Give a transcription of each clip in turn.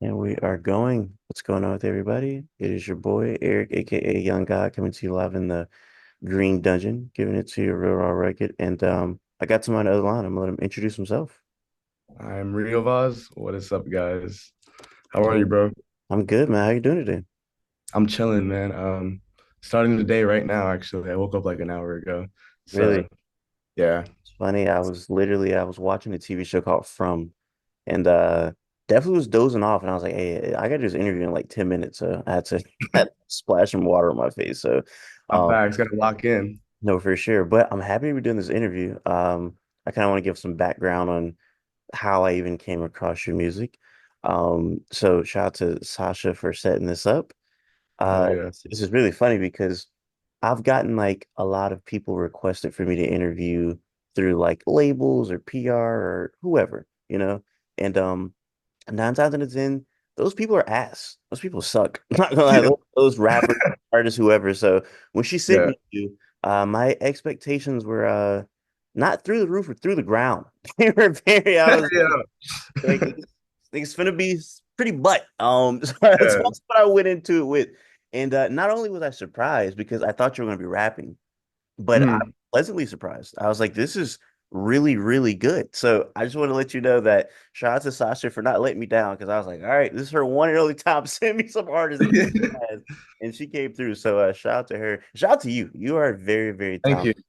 And we are going. What's going on with everybody? It is your boy, Eric, aka Young God, coming to you live in the Green Dungeon, giving it to you real raw rugged. And I got someone on the other line. I'm gonna let him introduce himself. I'm Riovaz. What is up, guys? How are you, Hey, bro? I'm good, man. How you doing today? I'm chilling, man. Starting the day right now, actually. I woke up like an hour ago. So, Really? yeah. It's funny. I was watching a TV show called From, and definitely was dozing off, and I was like, hey, I got to do this interview in like 10 minutes, so I had to, had to splash some water on my face. So I'm um back. It's gotta lock in. no, for sure. But I'm happy we're doing this interview. I kind of want to give some background on how I even came across your music. So shout out to Sasha for setting this up. Hell yeah. This is really funny because I've gotten like a lot of people requested for me to interview through like labels or PR or whoever, and nine times out of ten, those people are ass. Those people suck. I'm not gonna lie, Yeah. those rappers, artists, whoever. So when she sent Yeah. me you, my expectations were not through the roof or through the ground. They were very. I was Yeah. like, it's gonna be pretty butt. So that's Yeah. what I went into it with. And not only was I surprised because I thought you were gonna be rapping, but I'm Mhm. pleasantly surprised. I was like, this is really, really good. So I just want to let you know that shout out to Sasha for not letting me down because I was like, all right, this is her one and only time. Send me some artists that she has. And she came through. So shout out to her. Shout out to you. You are very, very Thank you. talented.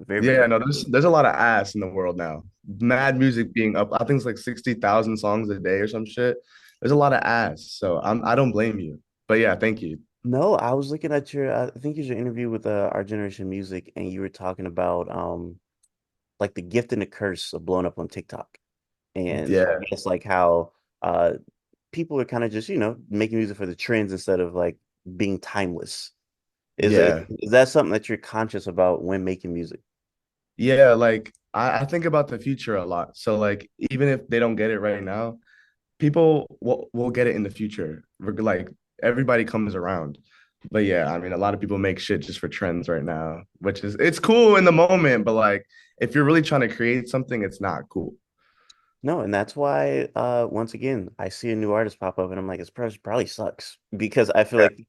Very, very Yeah, no, there's a lot of ass in the world now. Mad music being up. I think it's like 60,000 songs a day or some shit. There's a lot of ass. So I don't blame you. But yeah, thank you. no, I was looking at your I think it's your interview with Our Generation Music, and you were talking about like the gift and the curse of blowing up on TikTok. And I Yeah. guess like how uh people are kind of just, making music for the trends instead of like being timeless. Yeah. Is that something that you're conscious about when making music? Yeah, like I think about the future a lot. So like even if they don't get it right now, people will get it in the future. Like everybody comes around. But yeah, I mean a lot of people make shit just for trends right now, which is it's cool in the moment, but like if you're really trying to create something, it's not cool. No, and that's why once again I see a new artist pop up and I'm like, this person probably sucks because I feel Yeah. like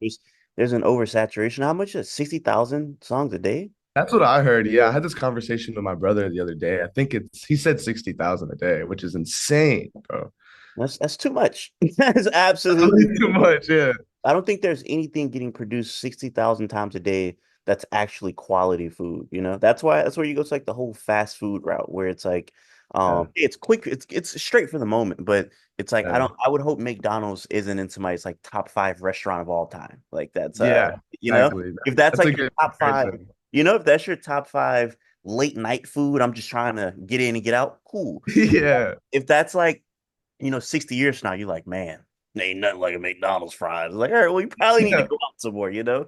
there's an oversaturation. How much is 60,000 songs a day? That's what I heard. Yeah, I had this conversation with my brother the other day. I think it's he said 60,000 a day, which is insane, bro. That's too much. That's That's absolutely way too much. Yeah. I don't think there's anything getting produced 60,000 times a day that's actually quality food, That's where you go to like the whole fast food route where it's like Yeah. it's quick, it's straight for the moment, but it's like Yeah. I would hope McDonald's isn't in somebody's like top five restaurant of all time. Like that's Yeah, you know, exactly. if that's That's a like your good top five, comparison. if that's your top five late night food, I'm just trying to get in and get out, cool. Yeah. If that's like 60 years from now, you're like, man, ain't nothing like a McDonald's fries. It's like, all right, well, you probably need to Yeah. go out some more. Yeah.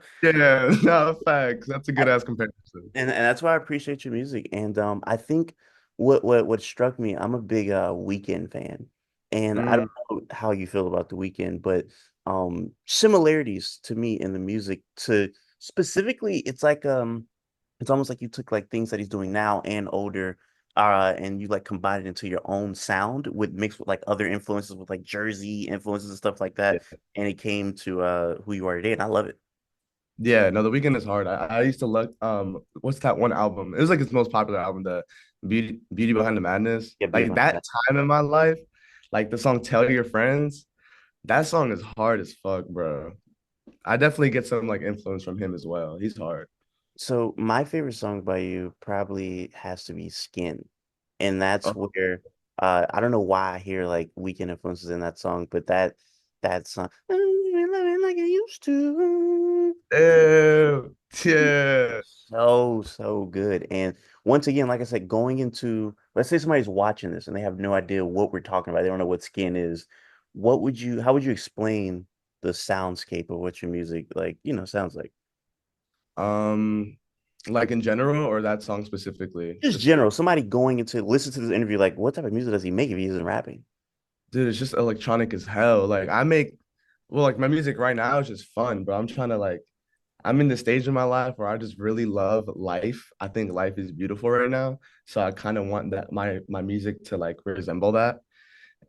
No, facts. That's a I, good ass comparison. and that's why I appreciate your music. And I think what struck me, I'm a big Weekend fan. And I Mm, don't know how you feel about the Weekend, but similarities to me in the music to specifically it's almost like you took like things that he's doing now and older, and you like combined it into your own sound with mixed with like other influences with like Jersey influences and stuff like that. yeah. And it came to who you are today, and I love it. Yeah, no, the weekend is hard. I used to look what's that one album? It was like his most popular album, the Beauty Behind the Madness. Yeah, beautiful. Like that time in my life, like the song Tell Your Friends, that song is hard as fuck, bro. I definitely get some like influence from him as well. He's hard. So my favorite song by you probably has to be Skin. And that's Oh, where I don't know why I hear like Weekend influences in that song, but that song "Loving like I used to." ew, yeah. So good. And once again, like I said, going into let's say somebody's watching this and they have no idea what we're talking about. They don't know what Skin is. How would you explain the soundscape of what your music sounds like? Um, like in general or that song specifically? Just Just general, somebody going into listen to this interview, like, what type of music does he make if he isn't rapping? dude, it's just electronic as hell. Like I make well, like my music right now is just fun, but I'm trying to like I'm in the stage of my life where I just really love life. I think life is beautiful right now. So I kind of want that my music to like resemble that.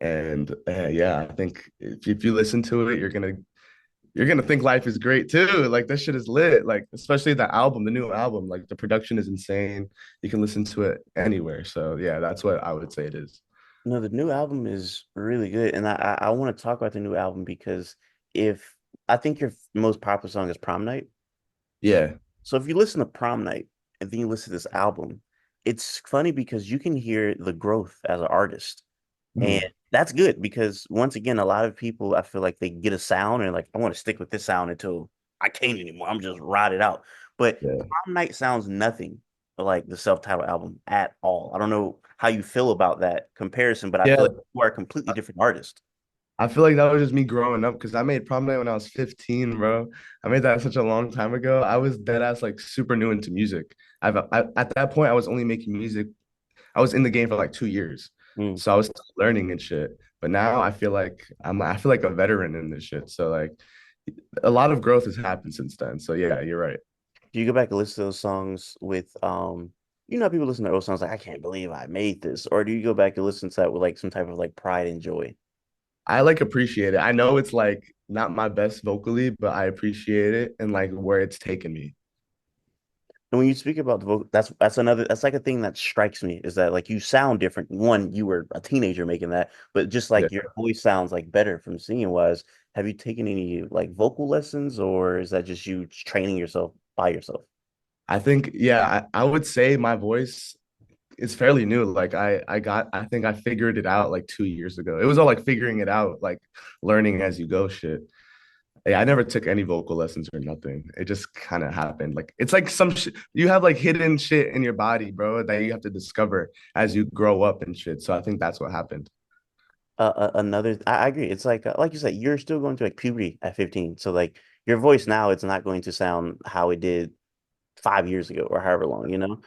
And yeah, I think if you listen to it, you're gonna think life is great too. Like this shit is lit. Like especially the album, the new album. Like the production is insane. You can listen to it anywhere. So yeah, that's what I would say it is. No, the new album is really good, and I want to talk about the new album because if I think your most popular song is Prom Night. Yeah. So if you listen to Prom Night and then you listen to this album, it's funny because you can hear the growth as an artist. And Mhm. that's good because once again, a lot of people I feel like they get a sound and like I want to stick with this sound until I can't anymore. I'm just ride it out. But Yeah. Prom Night sounds nothing like the self-titled album at all. I don't know how you feel about that comparison, but I feel Yeah. like you are a completely different artist. I feel like that was just me growing up because I made prom night when I was 15, bro. I made that such a long time ago. I was dead ass like super new into music. At that point I was only making music. I was in the game for like 2 years. Mm. So I was still learning and shit. But now I feel like a veteran in this shit. So like a lot of growth has happened since then. So yeah, you're right. Do you go back and listen to those songs with you know how people listen to those songs like I can't believe I made this, or do you go back and listen to that with like some type of like pride and joy? I like appreciate it. I know it's like not my best vocally, but I appreciate it and like where it's taken me. And when you speak about the vocal, that's another that's like a thing that strikes me is that like you sound different. One, you were a teenager making that, but just Yeah. like your voice sounds like better from singing wise. Have you taken any like vocal lessons, or is that just you training yourself by yourself? I think, yeah, I would say my voice is fairly new. Like I think I figured it out like 2 years ago. It was all like figuring it out, like learning as you go shit. Yeah, I never took any vocal lessons or nothing. It just kind of happened. Like it's like some shit you have like hidden shit in your body, bro, that you have to discover as you grow up and shit. So I think that's what happened. Another, I agree. It's like you said, you're still going through like puberty at 15. So like your voice now, it's not going to sound how it did 5 years ago or however long, you know?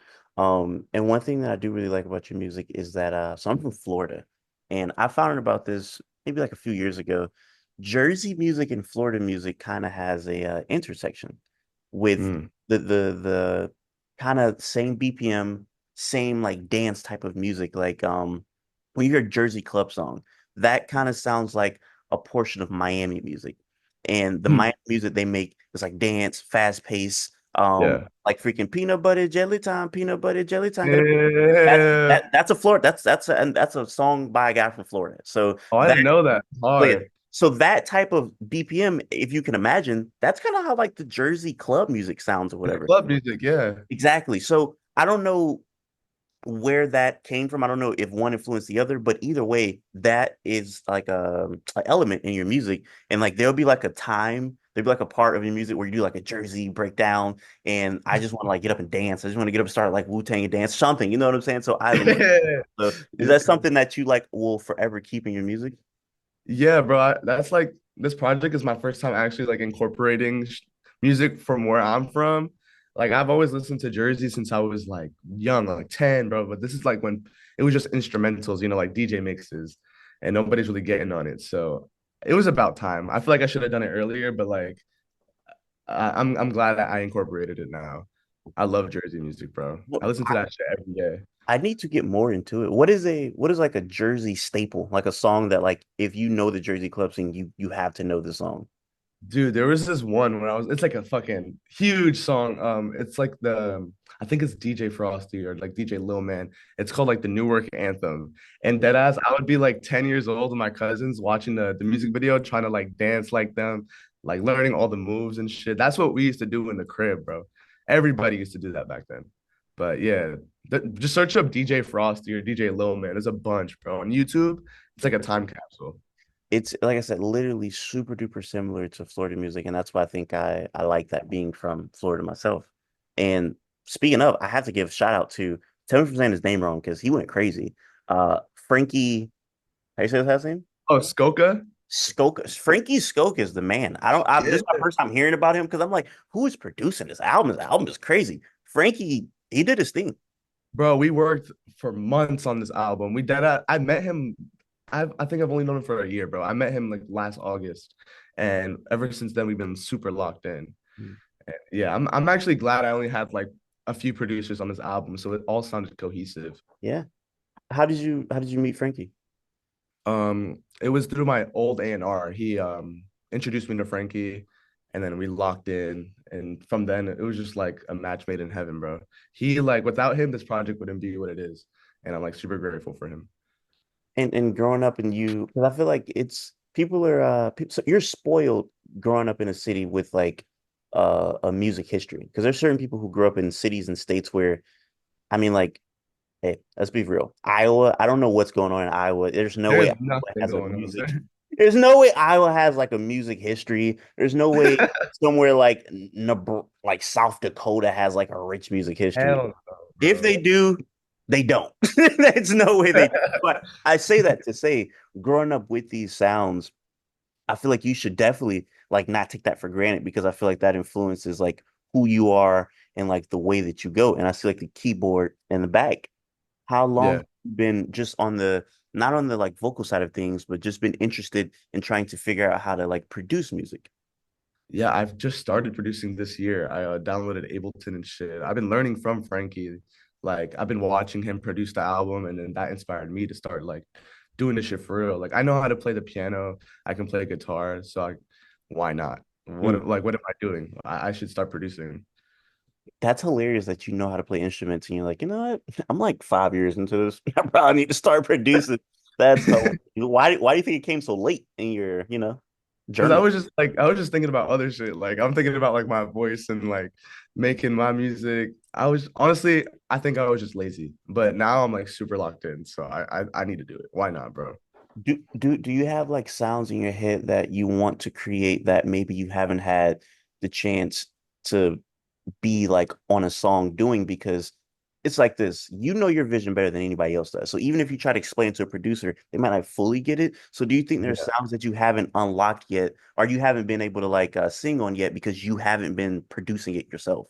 And one thing that I do really like about your music is that so I'm from Florida and I found out about this maybe like a few years ago. Jersey music and Florida music kind of has a intersection with Mm, the kind of same BPM, same like dance type of music. Like when you hear Jersey club song, that kind of sounds like a portion of Miami music. And the mm. Miami music they make is like dance, fast pace, Yeah. like freaking peanut butter jelly time. Yeah. That's a Florida. That's a song by a guy from Florida. Oh, I That didn't know that. so yeah, Hard. so that type of BPM, if you can imagine, that's kind of how like the Jersey club music sounds or It's whatever. club music, yeah. Exactly. So I don't know where that came from. I don't know if one influenced the other, but either way, that is like an element in your music. And like there'll be like a part of your music where you do like a Jersey breakdown, and I just want to like get up and dance. I just want to get up and start like Wu-Tang and dance, something. You know what I'm saying? So I love. So is Yeah. that something that you like will forever keep in your music? Yeah, bro. That's like this project is my first time actually like incorporating music from where I'm from. Like I've always listened to Jersey since I was like young, like 10, bro. But this is like when it was just instrumentals, like DJ mixes, and nobody's really getting on it. So it was about time. I feel like I should have done it earlier, but like I'm glad that I incorporated it now. I love Jersey music, bro. What I listen to that shit every day. I need to get more into it. What is like a Jersey staple? Like a song that like if you know the Jersey club scene, you have to know the song. Dude, there was this one when it's like a fucking huge song. It's like I think it's DJ Frosty or like DJ Lil Man. It's called like the Newark Anthem. And deadass, I would be like 10 years old with my cousins watching the music video, trying to like dance like them, like learning all the moves and shit. That's what we used to do in the crib, bro. Everybody used to do that back then. But yeah, just search up DJ Frosty or DJ Lil Man. There's a bunch, bro. On YouTube, it's like a time capsule. It's like I said, literally super duper similar to Florida music, and that's why I think I like that being from Florida myself. And speaking of, I have to give a shout out to tell me if I'm saying his name wrong because he went crazy. Frankie, how you say his last name? Oh, Skoka? Skoke. Frankie Skoke is the man. This is my Yeah. first time hearing about him because I'm like, who is producing this album? This album is crazy. Frankie, he did his thing. Bro, we worked for months on this album. I met him. I think I've only known him for a year, bro. I met him like last August, and ever since then we've been super locked in. Yeah, I'm actually glad I only had like a few producers on this album, so it all sounded cohesive. Yeah. How did you meet Frankie? It was through my old A&R. He introduced me to Frankie, and then we locked in. And from then, it was just like a match made in heaven, bro. He like without him, this project wouldn't be what it is, and I'm like super grateful for him. And growing up and you, because I feel like it's people are people, so you're spoiled growing up in a city with like a music history. Because there's certain people who grew up in cities and states where, I mean, like, hey, let's be real. Iowa, I don't know what's going on in Iowa. There's no way There's Iowa nothing has a going on music. there. There's no way Iowa has like a music history. There's no way somewhere like like South Dakota has like a rich music history. Hell no, If bro. they do, they don't. There's no way they do. But I say that to say, growing up with these sounds, I feel like you should definitely like not take that for granted because I feel like that influences like who you are and like the way that you go. And I see like the keyboard and the back. How long Yeah. have you been just on the not on the like vocal side of things, but just been interested in trying to figure out how to like produce music? Yeah, I've just started producing this year. I downloaded Ableton and shit. I've been learning from Frankie. Like I've been watching him produce the album, and then that inspired me to start like doing this shit for real. Like I know how to play the piano, I can play guitar, so why not? Hmm. What am I doing? I should start producing. That's hilarious that you know how to play instruments and you're like, you know what? I'm like 5 years into this. I probably need to start producing. That's hilarious. Why do you think it came so late in your, Because I journey? was just like I was just thinking about other shit. Like I'm thinking about like my voice and like making my music. I was honestly, I think I was just lazy. But now I'm like super locked in. So I need to do it. Why not, bro? Do you have like sounds in your head that you want to create that maybe you haven't had the chance to be like on a song doing because it's like this, your vision better than anybody else does. So even if you try to explain to a producer, they might not fully get it. So do you think there's Yeah. sounds that you haven't unlocked yet or you haven't been able to like sing on yet because you haven't been producing it yourself?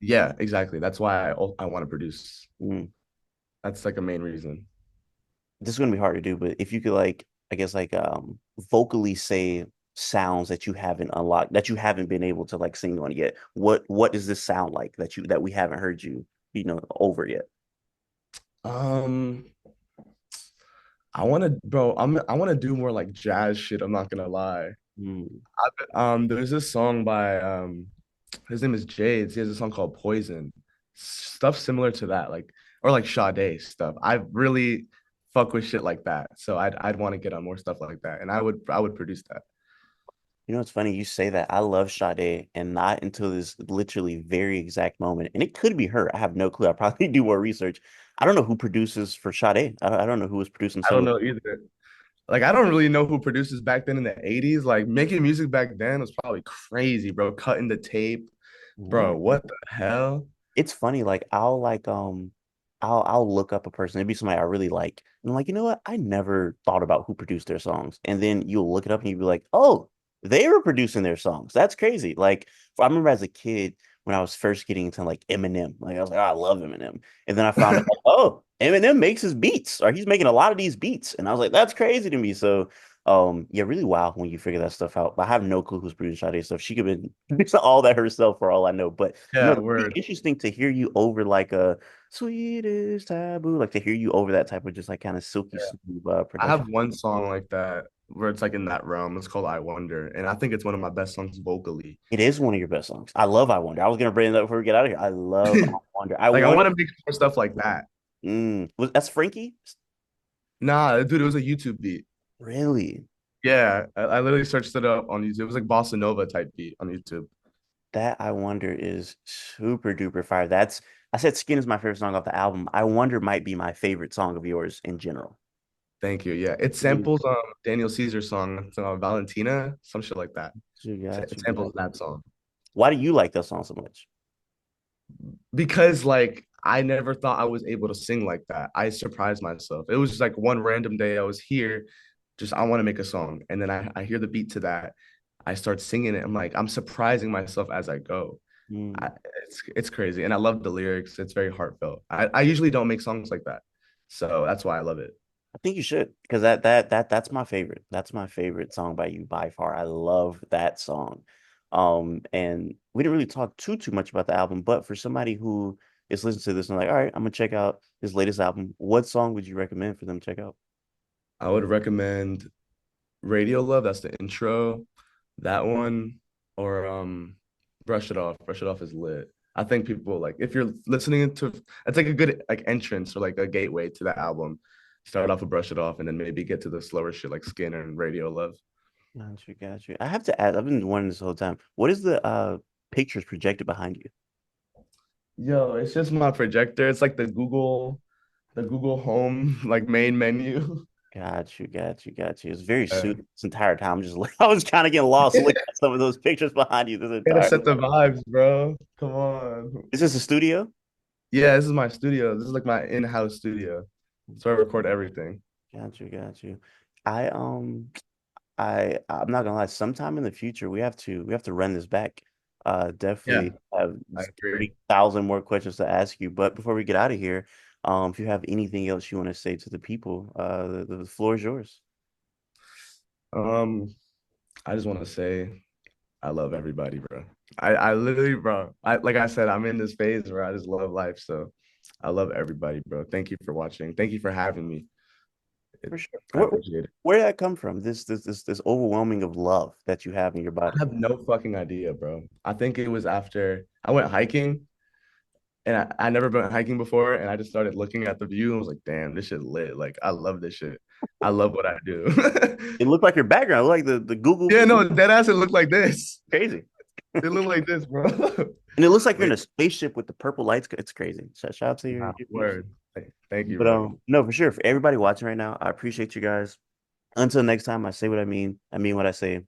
Yeah, exactly. That's why I want to produce. Mm. That's like a main reason. This is gonna be hard to do, but if you could like, I guess like vocally say sounds that you haven't unlocked, that you haven't been able to like sing on yet. What does this sound like that we haven't heard you, over yet? Um, I want to, bro. I want to do more like jazz shit. I'm not gonna lie. Mm. There's this song by his name is Jades. He has a song called Poison. Stuff similar to that, like or like Sade stuff. I really fuck with shit like that. So I'd want to get on more stuff like that, and I would produce that. It's funny you say that. I love Sade, and not until this literally very exact moment. And it could be her. I have no clue. I probably do more research. I don't know who produces for Sade. I don't know who was producing I some don't of. know either. Like I don't really know who producers back then in the 80s. Like making music back then was probably crazy, bro. Cutting the tape. Yeah. Bro, what the hell? It's funny. Like I'll look up a person. It'd be somebody I really like, and I'm like, you know what? I never thought about who produced their songs. And then you'll look it up, and you'll be like, oh, they were producing their songs. That's crazy. Like I remember as a kid when I was first getting into like Eminem. Like I was like, oh, I love Eminem, and then I found out, like, oh, Eminem makes his beats, or he's making a lot of these beats, and I was like, that's crazy to me. So. Yeah, really wild when you figure that stuff out. But I have no clue who's producing Sade stuff. She could have been all that herself for all I know. But Yeah, it'd be word. interesting to hear you over like a sweetest taboo, like to hear you over that type of just like kind of silky Yeah. smooth I production. have one song like that where it's like in that realm. It's called I Wonder. And I think it's one of my best songs vocally. It is one of your best songs. I love I Wonder. I was gonna bring it up before we get out of here. I love I Wonder. I Like I wonder. want to make more stuff like that. Was that's Frankie? Nah, dude, it was a YouTube beat. Really? Yeah, I literally searched it up on YouTube. It was like bossa nova type beat on YouTube. That I Wonder is super duper fire. I said Skin is my favorite song off the album. I Wonder might be my favorite song of yours in general. Thank you. Yeah, it Really? samples Daniel Caesar's song, it's, Valentina, some shit like that. You got It you, samples got you. that song Why do you like that song so much? because like I never thought I was able to sing like that. I surprised myself. It was just like one random day I was here, just I want to make a song, and then I hear the beat to that. I start singing it. I'm like I'm surprising myself as I go. Mm. I, it's crazy, and I love the lyrics. It's very heartfelt. I usually don't make songs like that, so that's why I love it. I think you should because that's my favorite. That's my favorite song by you by far. I love that song. And we didn't really talk too much about the album, but for somebody who is listening to this and like, all right, I'm gonna check out his latest album. What song would you recommend for them to check out? I would recommend Radio Love. That's the intro. That one, or Brush It Off. Brush It Off is lit. I think people like if you're listening to it's like a good like entrance or like a gateway to the album. Start off with Brush It Off and then maybe get to the slower shit like Skinner and Radio Love. Got you, got you. I have to ask, I've been wondering this whole time. What is the pictures projected behind you? Yo, it's just my projector. It's like the Google Home like main menu. Got you, got you, got you. It's very Uh, soothing this entire time. I'm just like I was kind of getting lost looking at some of those pictures behind you this Gotta entire set the time. vibes, bro. Come on. Is this a studio? Yeah, this is my studio. This is like my in-house studio. So I record everything. Got you, got you. I I'm not gonna lie, sometime in the future we have to run this back. Yeah, Definitely have I agree. 30,000 more questions to ask you. But before we get out of here, if you have anything else you want to say to the people, the floor is yours. Um, I just want to say I love everybody, bro. I literally, bro. I like I said, I'm in this phase where I just love life. So I love everybody, bro. Thank you for watching. Thank you for having me. For sure. I Where appreciate it. where did that come from? This overwhelming of love that you have in your I body. have no fucking idea, bro. I think it was after I went hiking and I never been hiking before, and I just started looking at the view and was like, damn, this shit lit. Like I love this shit. I love what I do. It looked like your background, like the Yeah, Google no, that ass it looked like this. crazy. It looked like this, bro. And it looks like you're in But a spaceship with the purple lights. It's crazy. Shout out to nah, your music. word. Thank you, But bro. no, for sure. For everybody watching right now, I appreciate you guys. Until next time, I say what I mean. I mean what I say.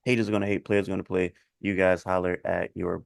Haters are gonna hate, players are gonna play. You guys holler at your